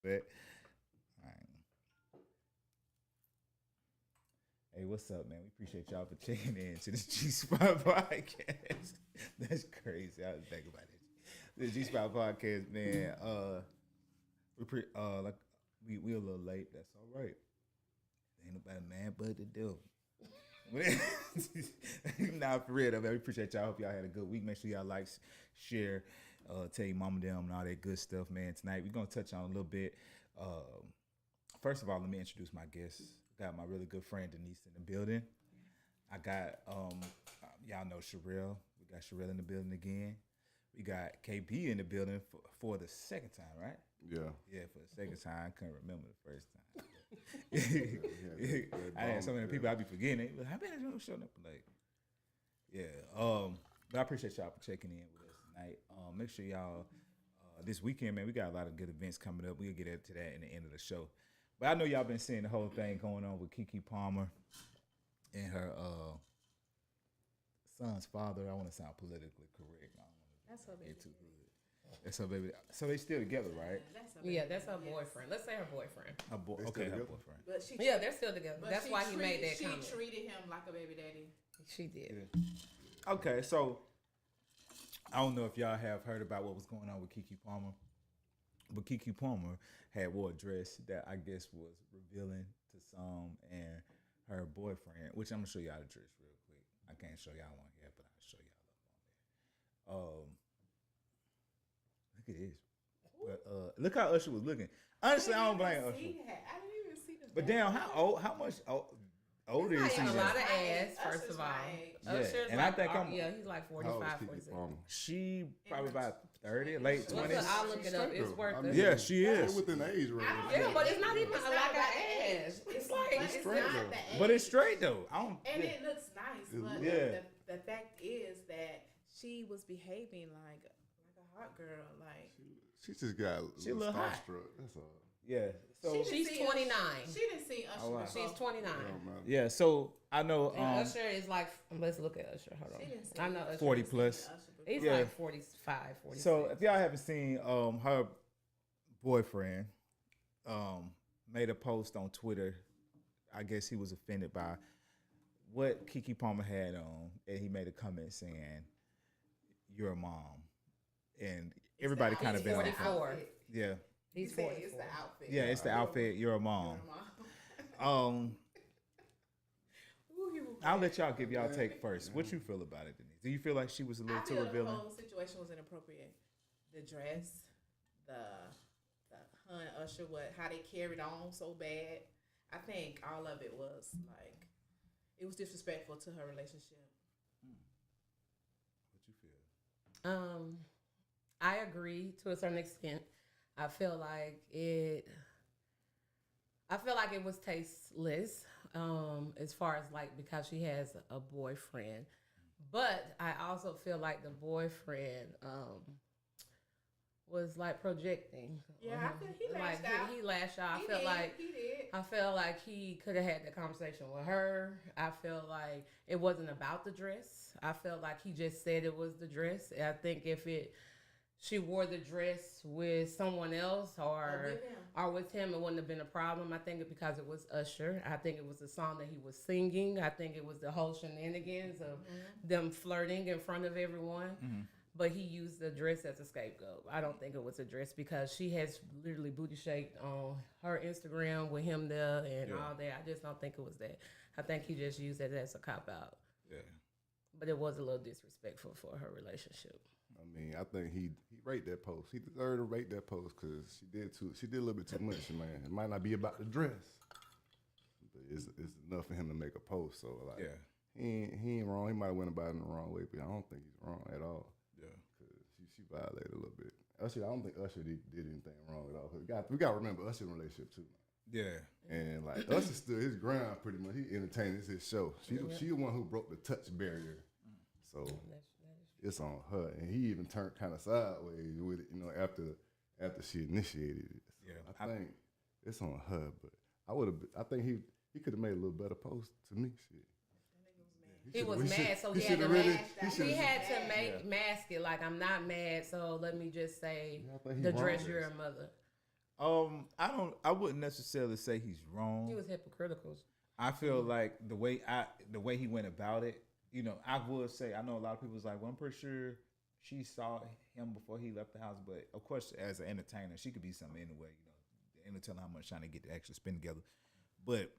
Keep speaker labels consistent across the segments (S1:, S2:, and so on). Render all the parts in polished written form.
S1: But, all right. Hey, what's up, man? We appreciate y'all for checking in to this G Spot podcast. That's crazy. I was thinking about it. The G Spot podcast, man. Like we a little late. That's all right. Ain't nobody mad but the devil. Nah, for real though, man. We appreciate y'all. Hope y'all had a good week. Make sure y'all like, share, tell your mama them and all that good stuff, man. Tonight we're gonna touch on a little bit. First of all, let me introduce my guests. Got my really good friend Denise in the building. I got y'all know Sherelle. We got Sherelle in the building again. We got KB in the building for the second time, right?
S2: Yeah.
S1: Yeah, for the second time. I couldn't remember the first time. I had so many people I be forgetting. How many of them showing up late? Yeah. But I appreciate y'all for checking in with us tonight. Make sure y'all this weekend, man, we got a lot of good events coming up. We'll get into that in the end of the show. But I know y'all been seeing the whole thing going on with Keke Palmer and her son's father. I want to sound politically correct. I don't want
S3: That's her
S1: to
S3: baby.
S1: get too good. That's her baby. So they still together, right?
S3: That's her boyfriend. Let's say her boyfriend.
S1: Her
S2: They
S1: okay,
S2: still
S1: her
S2: together?
S1: boyfriend.
S4: But she,
S3: Yeah, they're still together.
S4: but
S3: That's
S4: she
S3: why he made that
S4: she
S3: comment.
S4: She treated him like a baby daddy.
S3: She did.
S1: Okay, so I don't know if y'all have heard about what was going on with Keke Palmer, but Keke Palmer had wore a dress that I guess was revealing to some, and her boyfriend, which I'm gonna show y'all the dress real quick. I can't show y'all one yet, but I'll show y'all up on there. Look at this. But look how Usher was looking. Honestly, I don't blame Usher.
S4: I didn't even see the.
S1: But damn, how much older is
S3: He's
S1: he?
S3: a lot of
S4: my
S3: ass,
S4: age.
S3: first
S4: Usher's
S3: of all.
S4: my age.
S1: Yeah,
S3: Usher's
S1: and I
S3: like,
S1: think I'm-
S3: he's like
S2: How old is
S3: 45,
S2: Keke
S3: 46.
S2: Palmer?
S1: She probably about 30, late
S3: Well,
S1: 20s.
S3: I'll look it up. It's
S2: Straight
S3: worth
S2: though. I
S3: it.
S2: mean,
S1: Yeah, she
S2: They're
S1: is.
S2: within the age range.
S3: Yeah, but it's not even
S4: It's
S3: like
S4: not
S3: an
S4: about the
S3: ass.
S4: age.
S3: It's like,
S4: But
S3: it's
S4: it's
S2: straight
S4: not
S2: though.
S4: the age.
S1: But it's straight though. I don't.
S4: And
S1: yeah.
S4: it looks nice. But
S1: Yeah.
S4: the fact is that she was behaving like a hot girl. Like
S2: She just got
S1: She a little hot.
S2: starstruck. That's all.
S1: Yeah. So
S4: didn't
S3: She's
S4: see
S3: 29.
S4: She didn't see Usher.
S1: wow.
S4: before.
S3: She's 29.
S2: It don't matter.
S1: yeah. So I know
S3: And Usher is like, let's look at Usher. Hold
S4: She
S3: on.
S4: didn't see
S3: I know Usher.
S1: 40
S4: Usher
S1: plus.
S4: before.
S3: He's
S1: Yeah.
S3: like 45, 46.
S1: So if y'all haven't seen her boyfriend made a post on Twitter. I guess he was offended by what Keke Palmer had on, and he made a comment saying, "You're a mom," and everybody kind of
S3: He's
S1: been on.
S3: 44.
S1: Yeah.
S3: He's
S4: He said
S3: 44.
S4: it's the outfit.
S1: Yeah, it's the outfit. You're a mom. I'll let y'all give y'all take first. What you feel about it, Denise? Do you feel like she was a little
S4: I
S1: too
S4: feel the
S1: revealing?
S4: whole situation was inappropriate. The dress, the her and Usher, how they carried on so bad. I think all of it was like it was disrespectful to her relationship.
S1: What you feel?
S3: I agree to a certain extent. I feel like it was tasteless, as far as like because she has a boyfriend. But I also feel like the boyfriend was like projecting.
S4: Yeah, I feel he lashed out.
S3: He lashed out.
S4: He
S3: I felt
S4: did.
S3: like
S4: He did.
S3: I felt like he could have had the conversation with her. I felt like it wasn't about the dress. I felt like he just said it was the dress. I think if she wore the dress with someone else or with him, it wouldn't have been a problem. I think it because it was Usher. I think it was the song that he was singing. I think it was the whole shenanigans of them flirting in front of everyone. But he used the dress as a scapegoat. I don't think it was a dress because she has literally booty shaped on her Instagram with him there and all that. I just don't think it was that. I think he just used it as a cop out.
S1: Yeah.
S3: But it was a little disrespectful for her relationship.
S2: I mean, I think he rated that post. He deserved to rate that post because she did a little bit too much, man. It might not be about the dress, but it's enough for him to make a post. So like,
S1: Yeah.
S2: he ain't wrong. He might have went about it in the wrong way, but I don't think he's wrong at all.
S1: Yeah.
S2: Cause she violated a little bit. Usher, I don't think Usher did anything wrong at all. We got to remember Usher's relationship too.
S1: Yeah.
S2: And like Usher stood his ground pretty much. He entertained. It's his show. She the one who broke the touch barrier. So it's on her, and he even turned kind of sideways with it, after she initiated it. So
S1: Yeah,
S2: I think it's on her, but I think he could have made a little better post to me. Shit.
S3: He was mad, so he had to mask it. Like, I'm not mad, so let me just say
S2: Yeah, I think he
S3: the
S2: wrong
S3: dress
S2: there.
S3: you're a mother.
S1: I wouldn't necessarily say he's wrong.
S3: He was hypocritical.
S1: I feel like the way he went about it, I would say I know a lot of people was like, well, I'm pretty sure she saw him before he left the house, but of course, as an entertainer, she could be something anyway. And tell how much time they get to actually spend together. But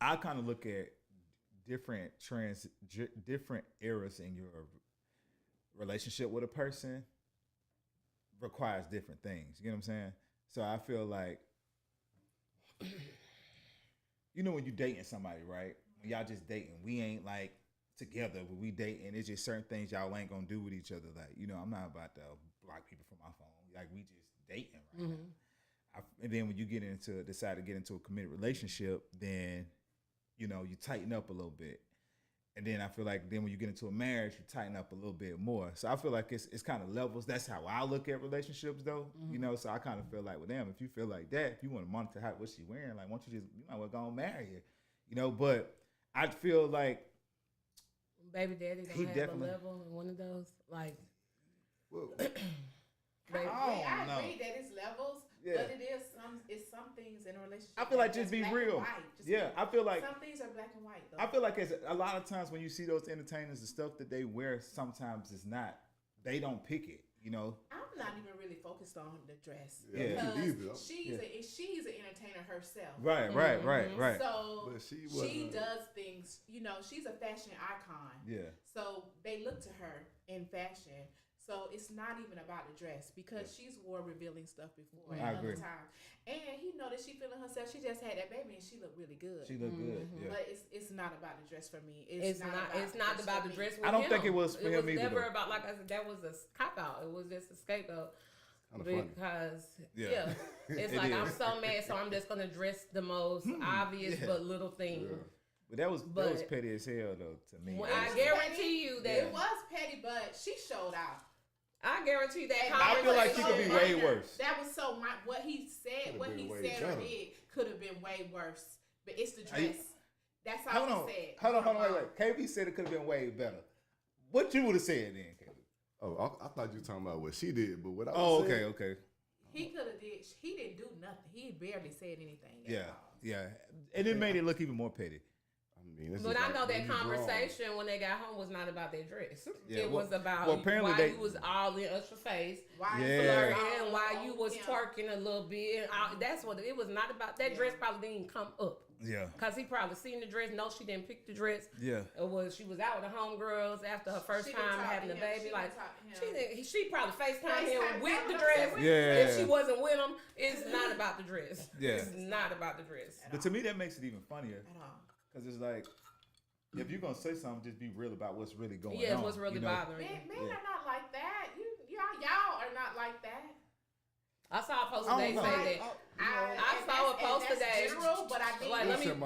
S1: I kind of look at different trends, different eras in your relationship with a person requires different things. You know what I'm saying? So I feel like, when you dating somebody, right? When y'all just dating, we ain't like together, but we dating. It's just certain things y'all ain't gonna do with each other. Like, I'm not about to block people from my phone. Like, we just dating right now. And then when you decide to get into a committed relationship, then, you tighten up a little bit. And then I feel like then when you get into a marriage, you tighten up a little bit more. So I feel like it's kind of levels. That's how I look at relationships, though. So I kind of feel like with them, if you feel like that, if you want to monitor what she's wearing, like, why don't you might well go and marry her, But I feel like
S3: baby daddy don't have a level in one of those, like.
S2: Well,
S4: I agree that it's levels, but it's some things in a relationship.
S1: I feel like just be real. I feel like
S4: some things are black and white, though.
S1: I feel like a lot of times when you see those entertainers, the stuff that they wear sometimes is not. They don't pick it.
S4: I'm not even really focused on the dress.
S2: Because
S4: she's an entertainer herself.
S1: Right.
S4: So
S2: but
S4: she does things. She's a fashion icon.
S1: Yeah.
S4: So they look to her in fashion. So it's not even about the dress because she's wore revealing stuff before at other times. And he know that she feeling herself. She just had that baby and she looked really good.
S1: She looked good. Yeah.
S4: But it's not about the dress for me.
S3: It's not about the dress.
S1: I don't think it was for him either.
S3: It was never about, like I said, that was a cop out. It was just a scapegoat. Because it's like I'm so mad, so I'm just gonna dress the most obvious but little thing.
S1: Yeah. But that was petty as hell though to me.
S3: Well, I guarantee you that
S4: it was petty, but she showed out.
S3: I guarantee that.
S1: I feel like she could be way worse.
S4: That was what he said. What he said or did could have been way worse. But it's the dress. That's all he said.
S1: Hold on, wait. KB said it could have been way better. What you would have said then, KB?
S2: Oh, I thought you were talking about what she did, but what I was saying.
S1: Okay.
S4: He could have did. He didn't do nothing. He barely said anything.
S1: Yeah, and it made it look even more petty.
S3: But I know that conversation when they got home was not about their dress. It was about why you was all in Usher's face, why you was twerking a little bit. That's what it was not about. That dress probably didn't even come up.
S1: Yeah,
S3: because he probably seen the dress. No, she didn't pick the dress.
S1: Yeah,
S3: she was out with the homegirls after her first time having the baby. She probably FaceTime him with the dress.
S1: Yeah,
S3: if she wasn't with him, it's not about the dress.
S1: Yeah,
S3: it's not about the dress.
S1: But to me, that makes it even funnier. Because it's like, if you're going to say something, just be real about what's really going on.
S3: Yeah, what's really bothering you.
S4: Men are not like that. Y'all are not like that.
S3: I saw a post today say that. I saw a post today.
S4: General, but I mean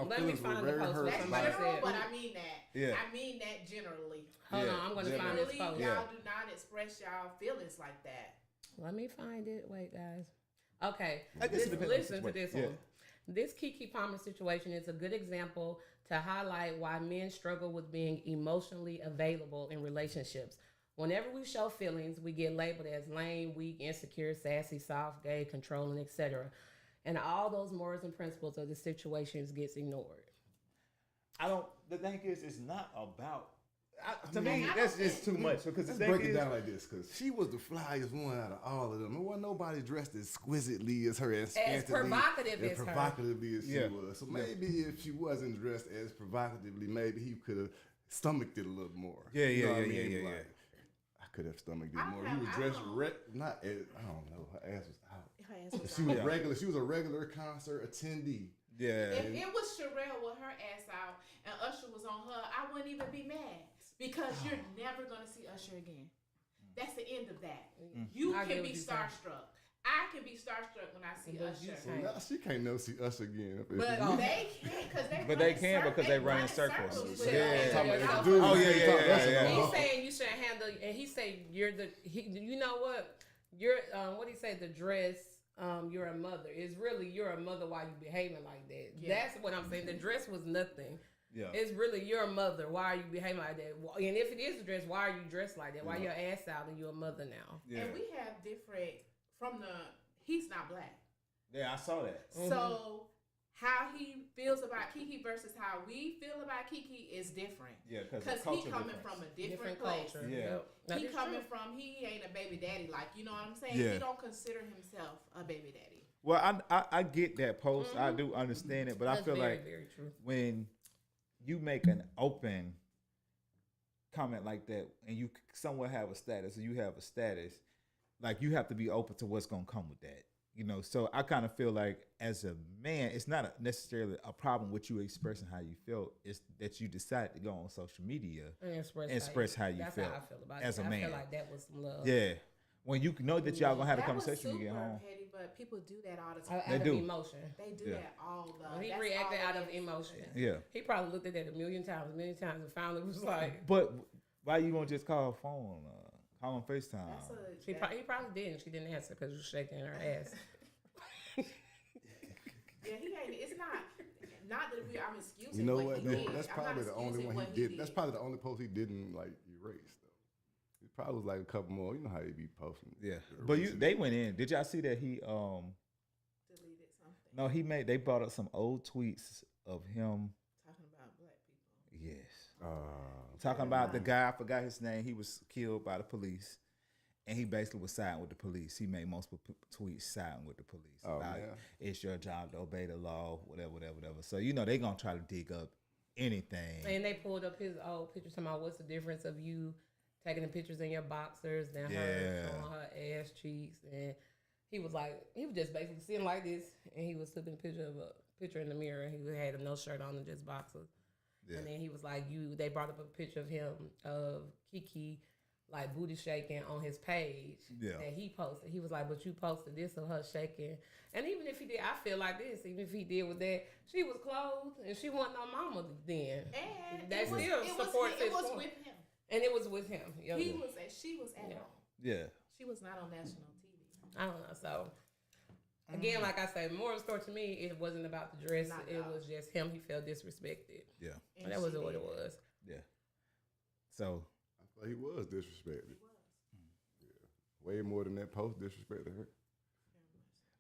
S3: let me find the post.
S4: That's general, but I mean that. Yeah. I mean that generally.
S3: Hold on, I'm going to find this post.
S4: Y'all do not express y'all feelings like that.
S3: Let me find it. Wait, guys. Okay.
S1: Listen
S3: to this one. This Keke Palmer situation is a good example to highlight why men struggle with being emotionally available in relationships. Whenever we show feelings, we get labeled as lame, weak, insecure, sassy, soft, gay, controlling, etc. And all those morals and principles of the situations gets ignored.
S1: The thing is, it's not about. To me, that's just too much. Because
S2: let's break it down like this. Because she was the flyest one out of all of them. There wasn't nobody dressed as exquisitely as her, as
S3: provocative as
S2: she was. So maybe if she wasn't dressed as provocatively, maybe he could have stomached it a little more.
S1: Yeah.
S2: I could have stomached it more. He was dressed not as, I don't know. Her ass was out. She was regular. She was a regular concert attendee.
S1: Yeah.
S4: If it was Sherelle with her ass out and Usher was on her, I wouldn't even be mad. Because you're never going to see Usher again. That's the end of that. You can be starstruck. I can be starstruck when I see Usher.
S2: Well, she can't never see Usher again.
S4: But they can because
S1: they can because they run in circles.
S3: Yeah. He's saying you shouldn't handle, and he say you know what? You're what do you say? The dress. You're a mother. It's really you're a mother while you behaving like that. Yeah. That's what I'm saying. The dress was nothing. Yeah. It's really you're a mother. Why are you behaving like that? And if it is a dress, why are you dressed like that? Why your ass out and you're a mother now?
S4: Yeah. And we have different from he's not black.
S1: Yeah, I saw that.
S4: So how he feels about Keke versus how we feel about Keke is different.
S1: Yeah,
S4: because he coming from a different place.
S3: culture.
S1: Yeah.
S3: That
S4: He
S3: is
S4: coming
S3: true.
S4: from, he ain't a baby daddy, like, you know what I'm saying?
S1: Yeah.
S4: He don't consider himself a baby daddy.
S1: Well, I get that post. I do understand it, but
S3: That's
S1: I feel
S3: very,
S1: like
S3: very true.
S1: when you make an open comment like that, and you somewhat have a status, or you have a status, like you have to be open to what's gonna come with that. You know, so I kind of feel like as a man, it's not necessarily a problem with you expressing how you feel. It's that you decide to go on social media
S3: And
S1: express how you
S3: that's
S1: feel
S3: how I feel about
S1: as
S3: it.
S1: a man.
S3: I feel like that was some love.
S1: Yeah, when you know that y'all gonna have a
S4: That was
S1: conversation when you get
S4: super
S1: home.
S4: petty, but people do that all the
S3: Out
S4: time.
S3: of
S1: do.
S3: emotion.
S4: They do
S1: Yeah.
S4: that all the
S3: He
S4: that's
S3: reacted
S4: all
S3: out
S4: it
S3: of
S4: is.
S3: emotion.
S1: Yeah,
S3: He probably looked at that a million times, and finally was like,
S1: but why you won't just call a phone, call on FaceTime?
S4: That's
S3: he probably didn't. She didn't answer because she was shaking her ass.
S4: yeah, he ain't. It's not that I'm excusing.
S2: You know
S4: what?
S2: what?
S4: He did.
S2: That's
S4: I'm
S2: probably
S4: not
S2: the only
S4: excusing
S2: one
S4: what
S2: he did. That's probably the only post he didn't like erase though. It probably was like a couple more. You know how they be posting.
S1: Yeah, but they went in. Did y'all see that he
S4: deleted something.
S1: No, they brought up some old tweets of him.
S4: Talking about black people.
S1: Yes. Talking about the guy, I forgot his name. He was killed by the police, and he basically was siding with the police. He made multiple tweets siding with the police about
S2: man.
S1: it's your job to obey the law, whatever. So you know they gonna try to dig up anything.
S3: And they pulled up his old pictures talking about what's the difference of you taking the pictures in your boxers than her showing her ass cheeks. And he was just basically sitting like this, and he was flipping a picture in the mirror, and he had no shirt on and just boxers.
S1: Yeah.
S3: And then he was like, they brought up a picture of him, of Keke, like booty shaking on his page that he posted. He was like, but you posted this of her shaking. And even if he did, I feel like this, even if he did with that, she was clothed and she wasn't no mama then.
S4: And
S3: that still supports his
S4: it was
S3: point.
S4: with him.
S3: And it was with him. Yeah.
S4: She was at home.
S1: Yeah.
S4: She was not on national TV.
S3: I don't know. So again, like I said, more of the story to me, it wasn't about the dress.
S4: Not
S3: It
S4: at all.
S3: was just him. He felt disrespected.
S1: Yeah.
S3: And that wasn't what it was.
S1: Yeah. So
S2: I thought he was disrespected. Yeah. Way more than that post disrespected her.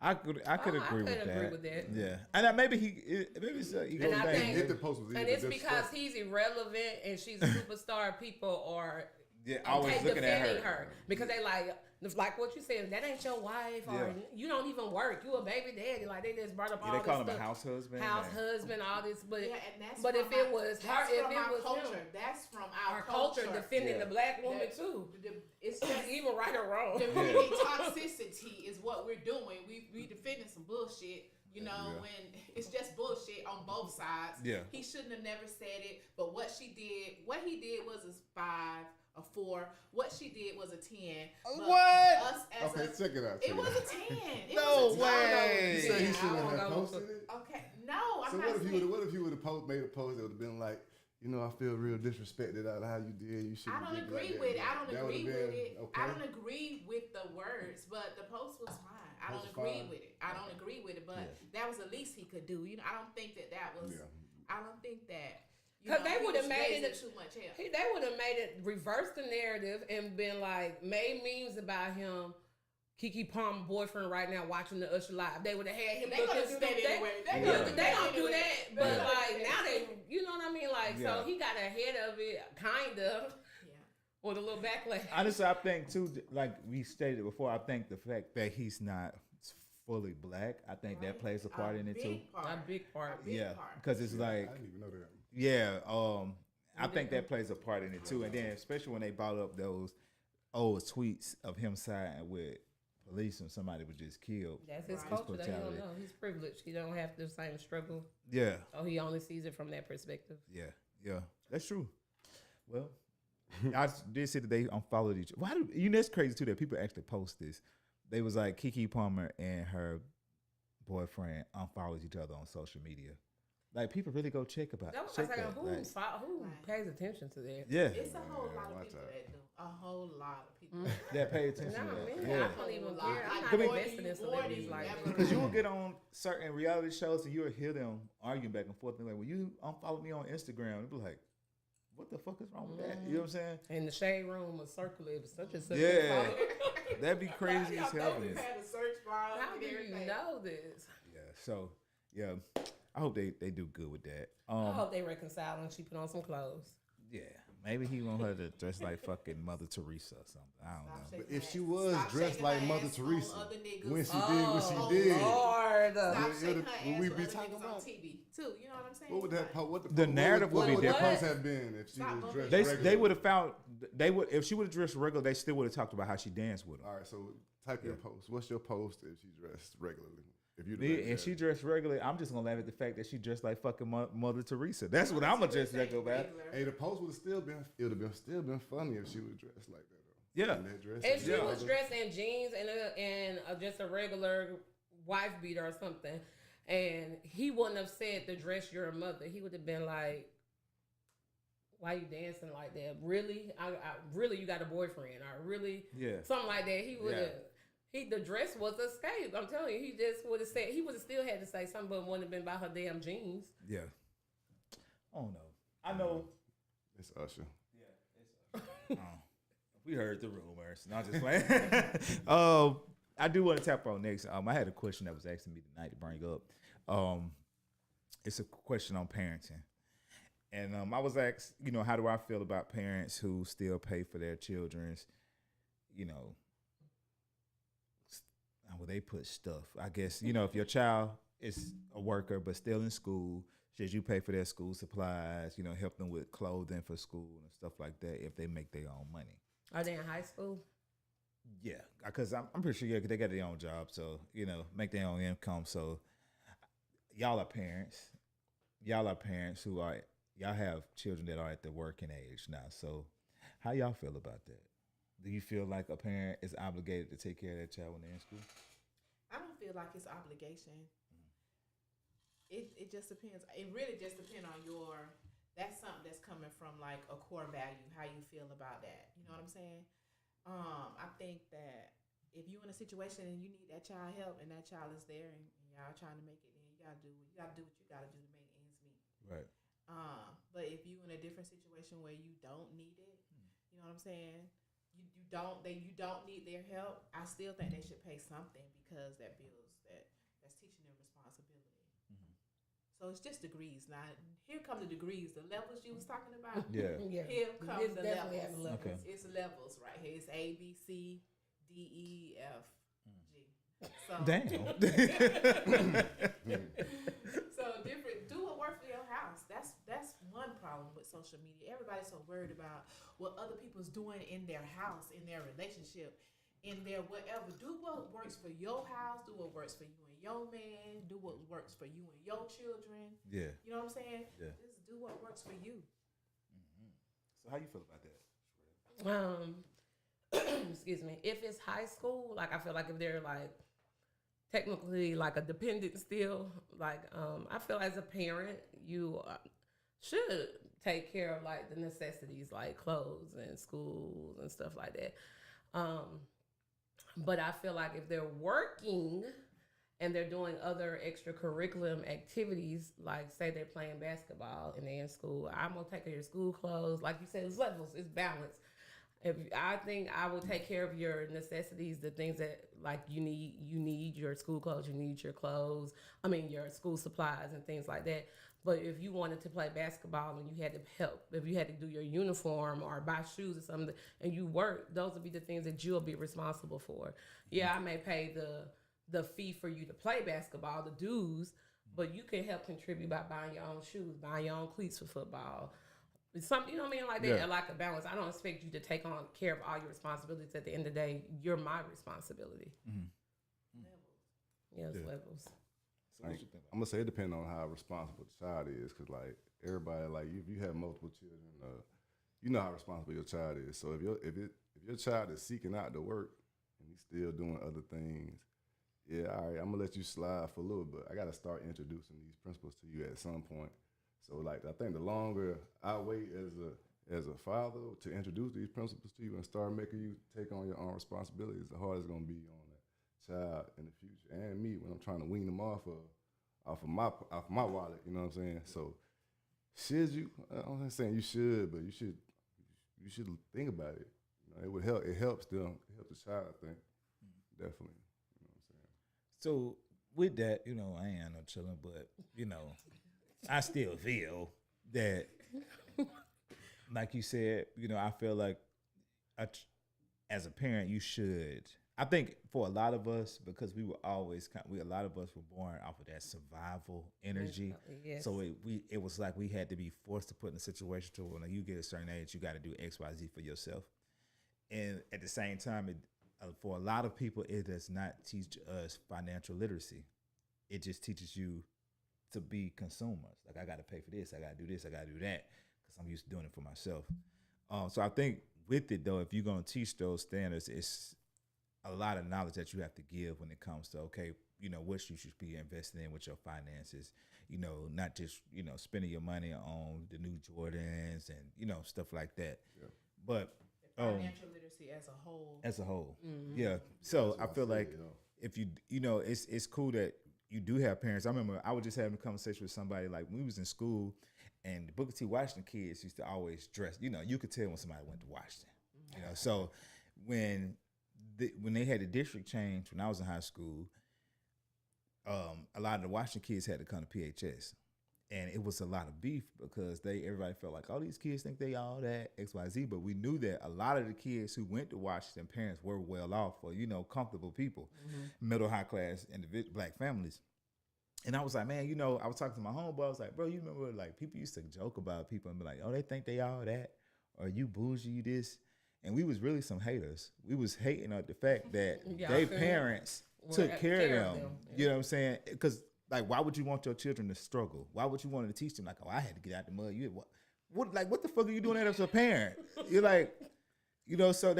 S1: I could agree with that.
S3: agree with that.
S1: Yeah, and maybe he goes
S3: And I
S1: back.
S3: think-
S2: If the post was
S3: And
S2: even
S3: it's because
S2: disrespectful.
S3: he's irrelevant and she's a superstar. People are
S1: always looking at
S3: defending
S1: her.
S3: because they like what you said. That ain't your wife, or you don't even work. You a baby daddy. Like they just brought up all
S1: They
S3: this
S1: call him
S3: stuff.
S1: a house husband.
S3: House husband, all this. But
S4: Yeah, and that's
S3: but if
S4: from
S3: it was her,
S4: that's
S3: if
S4: from
S3: it
S4: our
S3: was
S4: culture.
S3: him,
S4: That's from
S3: our culture defending
S2: Yeah.
S3: the black woman
S4: That-
S3: too.
S4: It's just
S3: Even right or wrong.
S4: defending toxicity is what we're doing. We defending some bullshit, you know,
S2: Yeah.
S4: when it's just bullshit on both sides.
S1: Yeah.
S4: He shouldn't have never said it, but what he did was a 5, a 4. What she did was a 10. But
S1: What?
S4: Us as
S2: Okay, check it out.
S4: it was a 10. It
S1: No
S4: was a 10.
S1: way.
S2: You say he
S3: Yeah,
S2: shouldn't
S3: I
S2: have
S3: don't know.
S2: posted it?
S4: Okay, no, I'm
S2: So
S4: not
S2: what if
S4: saying.
S2: you would have made a post that would have been like, you know, I feel real disrespected out of how you did. You should.
S4: I don't agree with it. I don't agree with it. I don't agree with the words, but the post was fine. I don't
S2: Post was
S4: agree
S2: fine.
S4: with it. I don't agree with it, but that was the least he could do. You know, I don't think that was.
S2: Yeah.
S4: I don't think that.
S3: Because they would have made it
S4: too much hell.
S3: They would have made it reverse the narrative and been like made memes about him. Keke Palmer boyfriend right now watching the Usher live. They would have had him.
S4: They
S3: looking
S4: gonna
S3: through
S4: stand
S3: them.
S4: anyway.
S3: They don't do that, but
S4: Yeah.
S3: like now they, you know what I mean? Like
S1: Yeah.
S3: so he got ahead of it, kind of,
S4: Yeah.
S3: with a little backlash.
S1: Honestly, I think too, like we stated before, I think the fact that he's not fully black, I think that plays a part in it too.
S3: A big part.
S1: Yeah, because it's like,
S2: I didn't even know that.
S1: yeah, I think that plays a part in it too. And then especially when they brought up those old tweets of him siding with police when somebody was just killed.
S3: That's his
S4: Right.
S3: culture. That he don't
S1: Brutality.
S3: know. He's privileged. He don't have the same struggle.
S1: Yeah,
S3: So he only sees it from that perspective.
S1: yeah, that's true. Well, I did see that they unfollowed each. Why do you know? It's crazy too that people actually post this. They was like Keke Palmer and her boyfriend unfollowed each other on social media. Like people really go check about.
S3: That was
S1: check
S3: like,
S1: that.
S3: who
S4: Right.
S3: pays attention to that?
S1: Yeah,
S4: It's a whole lot of
S2: watch
S4: people
S2: out.
S4: that do. A whole lot of people.
S1: that pay attention
S3: Nah,
S1: to that.
S3: man,
S1: Yeah.
S3: I don't even
S4: Like,
S3: care. I'm not
S1: I mean-
S3: invested in celebrities like that.
S1: Because you will get on certain reality shows and you'll hear them arguing back and forth. And like, when you unfollow me on Instagram, you'll be like, what the fuck is wrong with that? You know what I'm saying?
S3: And the shade room was circular. It was such a circular.
S1: Yeah. That'd be crazy as hell.
S4: We've had a search bar.
S3: How do you know this?
S1: Yeah. So yeah, I hope they do good with that.
S3: I hope they reconcile and she put on some clothes.
S1: Yeah. Maybe he want her to dress like fucking Mother Teresa or something. I don't know.
S2: But if she was dressed like Mother Teresa, when she did what she
S3: Oh,
S2: did,
S3: Lord.
S4: Stop shaking her
S2: would
S4: ass
S2: we
S4: with
S2: be
S4: other
S2: talking
S4: niggas on
S2: about?
S4: TV too. You know what I'm saying?
S2: what would that? What
S1: The narrative would be
S2: what would the
S1: different.
S2: post have been if she
S4: Stop
S2: was
S4: bumping.
S2: dressed regular?
S1: They would have found if she would have dressed regular, they still would have talked about how she danced with him.
S2: All right, so type your post. What's your post if she dressed regularly? If you
S1: Me, and she dressed regularly, I'm just gonna laugh at the fact that she dressed like fucking Mother Teresa. That's what I'm gonna just think about.
S2: hey, the post would have still been. It would have still been funny if she was dressed like that. Though.
S1: Yeah.
S2: In that dress.
S3: If she
S1: Yeah.
S3: was dressed in jeans and just a regular wife beater or something, and he wouldn't have said the dress your mother, he would have been like, "Why you dancing like that? Really? I really you got a boyfriend? Or really?
S1: Yeah.
S3: Something like that." He would have.
S1: Yeah.
S3: The dress was escape. I'm telling you, he just would have said he would have still had to say something, but wouldn't have been about her damn jeans.
S1: Yeah. I don't know. I know.
S2: It's Usher.
S1: We heard the rumors. Not just playing. I do want to tap on next. I had a question that was asking me tonight to bring up. It's a question on parenting. And I was asked, how do I feel about parents who still pay for their children's, well, they put stuff. I guess, if your child is a worker but still in school, should you pay for their school supplies, help them with clothing for school and stuff like that if they make their own money?
S3: Are they in high school?
S1: Yeah, because I'm pretty sure they got their own job, so, make their own income. So y'all are parents. Y'all have children that are at the working age now. So how y'all feel about that? Do you feel like a parent is obligated to take care of their child when they're in school?
S4: I don't feel like it's obligation. It just depends. It really just depends on that's something that's coming from like a core value, how you feel about that. You know what I'm saying? I think that if you're in a situation and you need that child help and that child is there and y'all trying to make it, then you gotta do what you gotta do to make ends meet.
S1: Right.
S4: But if you in a different situation where you don't need it, you know what I'm saying? You don't need their help. I still think they should pay something because that's teaching them responsibility. So it's just degrees. Now here come the degrees, the levels you was talking about.
S1: Yeah.
S4: Here comes the
S3: definitely
S4: levels.
S3: have levels.
S1: Okay.
S4: It's levels right here. It's A, B, C, D, E, F, G. So
S1: Damn.
S4: so different. Do what works for your house. That's one problem with social media. Everybody's so worried about what other people's doing in their house, in their relationship, in their whatever. Do what works for your house. Do what works for you and your man. Do what works for you and your children.
S1: Yeah.
S4: You know what I'm saying?
S1: Yeah.
S4: Just do what works for you.
S1: So how you feel about that?
S3: Excuse me. If it's high school, like I feel like if they're like technically like a dependent still, like I feel as a parent you should take care of like the necessities like clothes and schools and stuff like that. But I feel like if they're working and they're doing other extracurricular activities, like say they're playing basketball and they're in school, I'm gonna take care of your school clothes. Like you said, it's levels, it's balance. I think I will take care of your necessities, the things that like you need your school clothes, you need your clothes, your school supplies and things like that. But if you wanted to play basketball and you had to help, if you had to do your uniform or buy shoes or something and you work, those would be the things that you'll be responsible for. Yeah, I may pay the fee for you to play basketball, the dues, but you can help contribute by buying your own shoes, buying your own cleats for football. Something, you know what I mean? Like that, like a balance. I don't expect you to take on care of all your responsibilities. At the end of the day, you're my responsibility. Levels. Yes, levels.
S1: So what you think
S2: I'm gonna say it depends on how responsible the child is, cause like everybody, like if you have multiple children, you know how responsible your child is. So if your child is seeking out to work and he's still doing other things, yeah, all right, I'm gonna let you slide for a little bit. I gotta start introducing these principles to you at some point. So like I think the longer I wait as a father to introduce these principles to you and start making you take on your own responsibilities, the harder it's gonna be on that child in the future and me when I'm trying to wean them off of my wallet. You know what I'm saying? So should you? I'm not saying you should, but you should think about it. You know, it would help. It helps them. It helps the child. I think definitely. You know what I'm saying?
S1: So with that, I ain't no chilling, but I still feel that, like you said, I feel like as a parent, you should. I think for a lot of us, because we were always a lot of us were born off of that survival energy.
S3: Yes.
S1: So it was like we had to be forced to put in a situation to when you get a certain age, you got to do X, Y, Z for yourself. And at the same time, for a lot of people, it does not teach us financial literacy. It just teaches you to be consumers. Like, I got to pay for this, I got to do this, I got to do that, because I'm used to doing it for myself. So I think with it, though, if you're going to teach those standards, it's a lot of knowledge that you have to give when it comes to, okay, what you should be investing in with your finances, not just, spending your money on the new Jordans and, stuff like that.
S2: Yeah.
S1: But
S4: Financial literacy as a whole.
S1: Yeah. So I feel like
S2: you know.
S1: if it's cool that you do have parents. I remember I was just having a conversation with somebody, like, when we was in school, and the Booker T. Washington kids used to always dress, you could tell when somebody went to Washington, so when they had the district change when I was in high school, a lot of the Washington kids had to come to PHS. And it was a lot of beef because everybody felt like, oh, these kids think they all that XYZ, but we knew that a lot of the kids who went to Washington, parents were well off, or comfortable people, middle high class black families. And I was like, man, I was talking to my homeboy. I was like, bro, you remember, like, people used to joke about people and be like, oh, they think they all that, or you bougie, you this. And we was really some haters. We was hating on the fact that their parents took care of them. You know what I'm saying? Because, like, why would you want your children to struggle? Why would you want to teach them, like, oh, I had to get out the mud? What the fuck are you doing that as a parent? You're like, so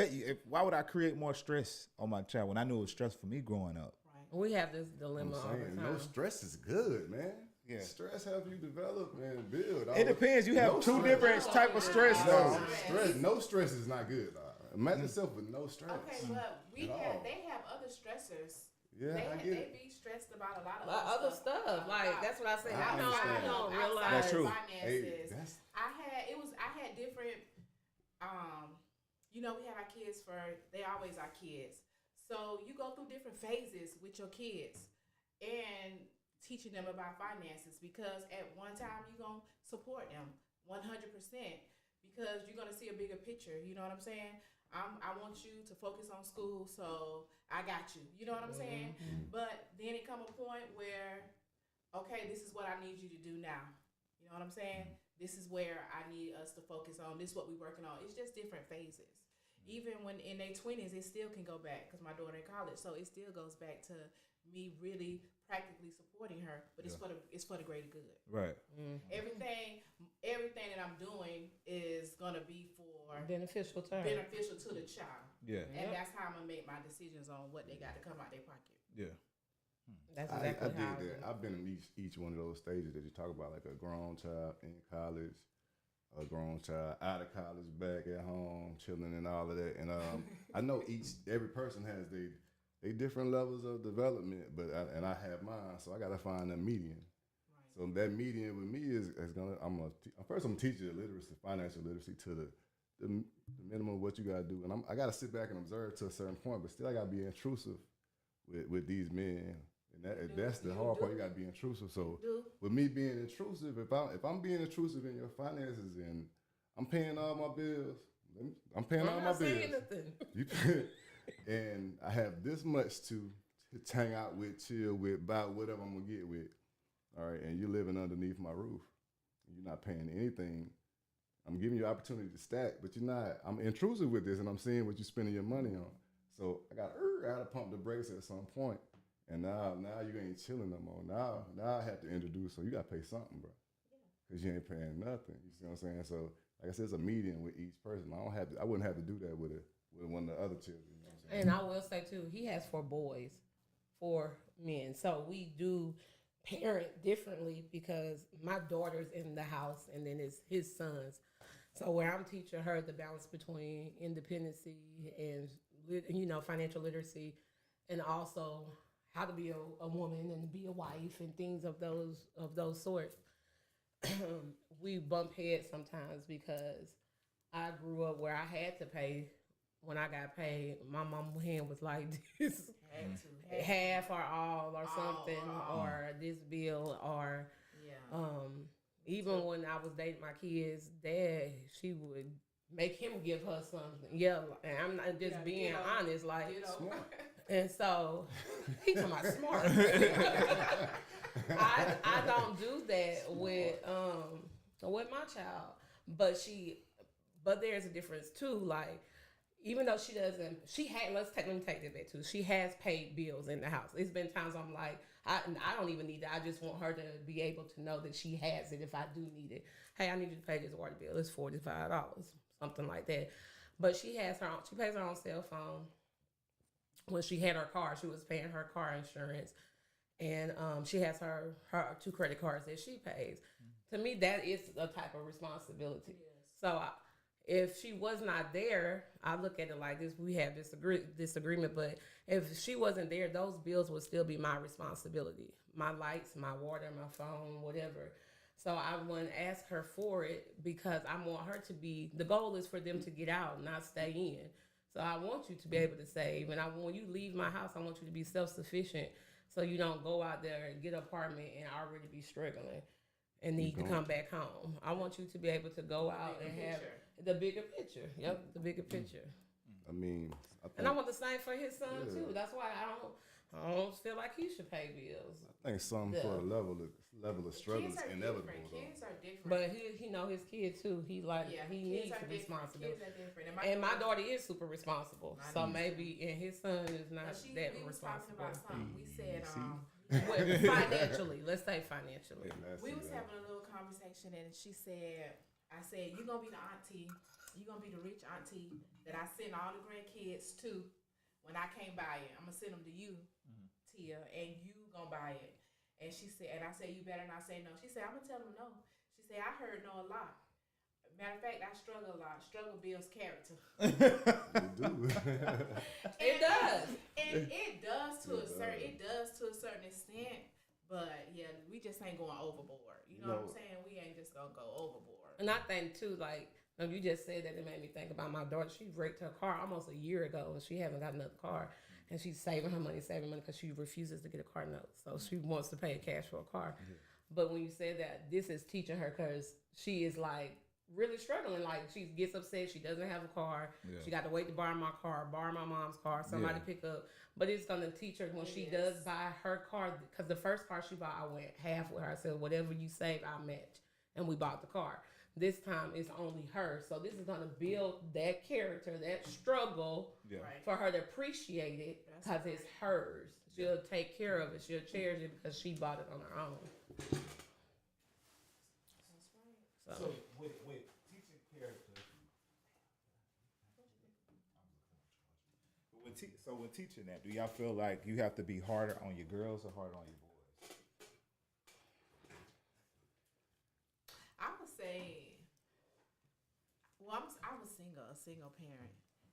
S1: why would I create more stress on my child when I knew it was stress for me growing up?
S4: Right.
S3: We have this dilemma all the time.
S2: No stress is good, man.
S1: Yeah.
S2: Stress helps you develop and build.
S1: It depends. You have two different type of stress, though.
S2: No stress is not good. Imagine yourself with no stress.
S4: Okay, but they have other stressors.
S2: Yeah, I get
S4: they
S2: it.
S4: be stressed about a lot of
S3: Other stuff. Like, that's what I say. I don't realize.
S1: That's true.
S4: Finances. I had different. We have our kids they always are kids. So you go through different phases with your kids and teaching them about finances, because at one time you're going to support them 100% because you're going to see a bigger picture. You know what I'm saying? I want you to focus on school, so I got you. You know what I'm saying? But then it come a point where, okay, this is what I need you to do now. You know what I'm saying? This is where I need us to focus on. This is what we're working on. It's just different phases. Even when in their 20s, it still can go back, because my daughter in college, so it still goes back to me really practically supporting her, but it's for the greater good.
S1: Right.
S4: Everything that I'm doing is gonna be for
S3: beneficial to
S4: the child.
S1: Yeah.
S4: And that's how I'm gonna make my decisions on what they got to come out their pocket.
S1: Yeah.
S3: That's
S2: I
S3: exactly
S2: did
S3: how
S2: that. I've been in each one of those stages that you talk about, like a grown child in college, a grown child out of college, back at home, chilling and all of that. And I know every person has they different levels of development, but I have mine, so I gotta find a median. Right. So that median with me is gonna. I'm gonna teach you financial literacy to the minimum of what you gotta do, and I gotta sit back and observe to a certain point, but still I gotta be intrusive with these men. And that's the hard part. You gotta be intrusive. So with me being intrusive, if I'm being intrusive in your finances and I'm paying all my bills, and I have this much to hang out with, chill with, buy whatever I'm gonna get with, all right, and you're living underneath my roof, and you're not paying anything. I'm giving you opportunity to stack, but you're not. I'm intrusive with this, and I'm seeing what you're spending your money on. So I gotta pump the brakes at some point. And now you ain't chilling no more. Now I have to introduce, so you gotta pay something, bro, because you ain't paying nothing. You see what I'm saying? So like I said, it's a median with each person. I wouldn't have to do that with one of the other children. You know what I'm saying?
S3: And I will say too, he has 4 boys, 4 men. So we do parent differently because my daughter's in the house and then it's his sons. So where I'm teaching her the balance between independency and financial literacy, and also how to be a woman and be a wife and things of those sorts. we bump heads sometimes because I grew up where I had to pay. When I got paid, my mama hand was like this,
S4: Had to.
S3: half or all or something,
S4: all.
S3: or this bill, or
S4: Yeah.
S3: even when I was dating my kids' dad, she would make him give her something. Yeah, and I'm not just
S4: Yeah,
S3: being
S4: ditto.
S3: honest, like,
S4: Ditto.
S3: and so he talking about smart. I don't do that with my child, but there's a difference too. Like, even though let me take that back too. She has paid bills in the house. It's been times I'm like, I don't even need it. I just want her to be able to know that she has it if I do need it. Hey, I need you to pay this water bill. It's $45, something like that. But she pays her own cell phone. When she had her car, she was paying her car insurance, and she has her 2 credit cards that she pays. To me, that is a type of responsibility. So if she was not there, I look at it like this: we have disagreement. But if she wasn't there, those bills would still be my responsibility. My lights, my water, my phone, whatever. So I wouldn't ask her for it because I want her to be. The goal is for them to get out, not stay in. So I want you to be able to save, and when you leave my house, I want you to be self-sufficient, so you don't go out there and get an apartment and already be struggling and need to come back home. I want you to be able to go out and have the bigger picture. Yep, the bigger picture.
S2: I mean,
S3: And I want the same for his son too. That's why I don't feel like he should pay bills.
S2: I think some sort of level of struggle is inevitable.
S4: Kids are different.
S3: But he know his kid too. He needs responsibility.
S4: Kids are different.
S3: And my daughter is super responsible. So maybe and his son is not that
S4: we was talking
S3: responsible.
S4: about something. We said
S3: Financially, let's say financially.
S4: we was having a little conversation, and I said, you're gonna be the auntie, you're gonna be the rich auntie that I send all the grandkids to when I can't buy it. I'm gonna send them to you, Tia, and you gonna buy it. And she said, and I said, you better not say no. She said, I'm gonna tell them no. She said, I heard no a lot. Matter of fact, I struggle a lot. Struggle builds character.
S2: It
S3: does.
S4: And it does to a certain extent. But yeah, we just ain't going overboard. You know what I'm saying? We ain't just gonna go overboard.
S3: And I think too, like you just said that, it made me think about my daughter. She wrecked her car almost a year ago, and she haven't got another car. And she's saving money because she refuses to get a car note. So she wants to pay cash for a car. Yeah. But when you say that, this is teaching her because she is like really struggling. Like, she gets upset. She doesn't have a car. Yeah. She got to wait to borrow my car, borrow my mom's car, somebody pick up. But it's going to teach her when she does buy her car, because the first car she bought, I went half with her. I said, whatever you save, I'll match. And we bought the car. This time it's only her. So this is going to build that character, that struggle for her to appreciate it because it's hers. She'll take care of it. She'll cherish it because she bought it on her own.
S1: So with teaching character, when teaching that, do y'all feel like you have to be harder on your girls or harder on your boys?
S4: I would say, well, I'm a single parent,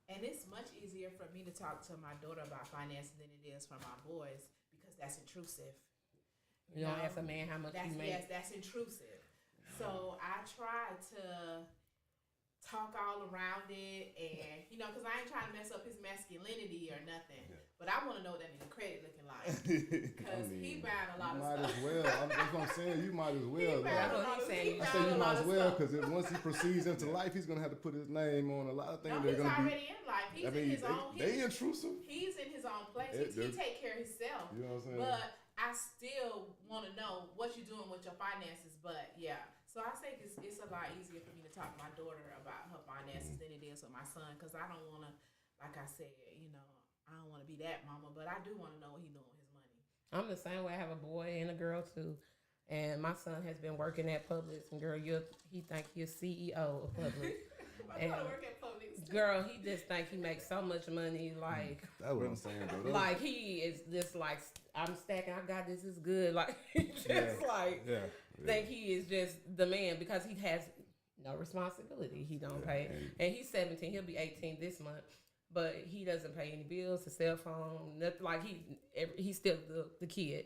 S4: and it's much easier for me to talk to my daughter about finances than it is for my boys because that's intrusive.
S3: You don't ask a man how much he makes.
S4: Yes, that's intrusive. So I try to talk all around it, and because I ain't trying to mess up his masculinity or nothing. Yeah. But I want to know what that nigga credit looking like because he buying a lot of stuff.
S2: Might as well. That's what I'm saying. You might as well.
S3: That's what he's saying.
S2: I say you might as well because once he proceeds into life, he's gonna have to put his name on a lot of things.
S4: No, he's already in life. He's in his own.
S2: They intrusive.
S4: He's in his own place. He take care of himself.
S2: You know what I'm saying?
S4: But I still want to know what you're doing with your finances. But yeah. So I think it's a lot easier for me to talk to my daughter about her finances than it is with my son, because I don't want to, like I said, I don't want to be that mama, but I do want to know what he's doing with his money.
S3: I'm the same way. I have a boy and a girl too, and my son has been working at Publix. And girl, he think he's CEO of Publix.
S4: My daughter work at Publix.
S3: Girl, he just think he makes so much money. Like,
S2: that's what I'm saying, though.
S3: Like, he is just like, I'm stacking. I got this. Is good. Like, think he is just the man because he has no responsibility. He don't pay, and he's 17. He'll be 18 this month, but he doesn't pay any bills, his cell phone, nothing. Like, he's still the kid,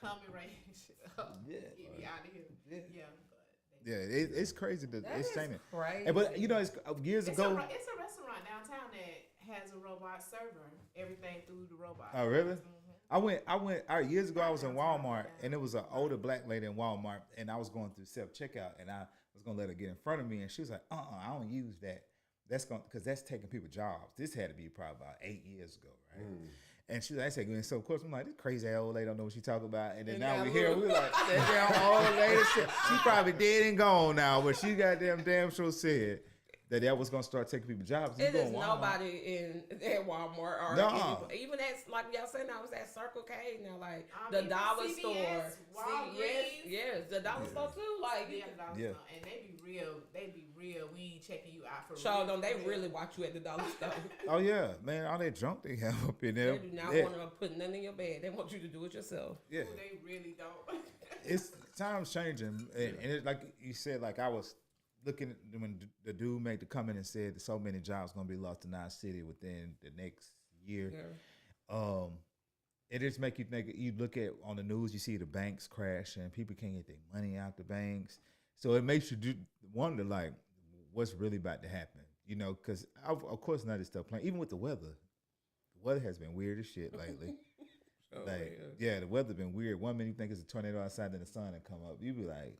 S4: come and raise shit up.
S1: Yeah.
S4: Get me out of here.
S1: Yeah.
S4: Yeah, but
S1: It's crazy that
S3: That
S1: it's
S3: is
S1: changing.
S3: crazy.
S1: But you know, it's years
S4: it's
S1: ago.
S4: it's a restaurant downtown that has a robot server. Everything through the robot.
S1: Oh, really?
S4: Mm-hmm.
S1: I went years ago. I was in Walmart, and it was an older black lady in Walmart, and I was going through self checkout, and I was gonna let her get in front of me, and she was like, I don't use that. That's going because that's taking people jobs. This had to be probably about 8 years ago, right? And she was like, I said, so of course I'm like, this crazy old lady don't know what she talking about. And then
S3: And
S1: now
S3: now
S1: we here,
S3: look.
S1: we like, that damn old lady said, she probably dead and gone now, but she damn sure said that was gonna start taking people jobs.
S3: It is nobody in at Walmart or
S1: No.
S3: even at, like y'all said now, it's at Circle K now, like
S4: Even
S3: the dollar
S4: CVS,
S3: store.
S4: Walgreens.
S3: Yes, the dollar store too. Like,
S4: Yeah, the
S1: Yeah.
S4: store. And they be real. They be real. We ain't checking you out for
S3: show
S4: real.
S3: them they
S4: real.
S3: really watch you at the dollar store.
S1: Oh yeah, man, all that junk they have up in there.
S3: They do not
S1: Yeah.
S3: want to put nothing in your bed. They want you to do it yourself.
S1: Yeah.
S4: They really don't.
S1: It's times changing, and it's like you said, like I was looking at when the dude made the comment and said that so many jobs gonna be lost in our city within the next year.
S3: Yeah.
S1: It just make you think. You look at on the news, you see the banks crashing, people can't get their money out the banks, so it makes you wonder like what's really about to happen. You know, because of course none of this stuff playing. Even with the weather has been weird as shit lately. The weather been weird. 1 minute you think it's a tornado outside, then the sun and come up. You be like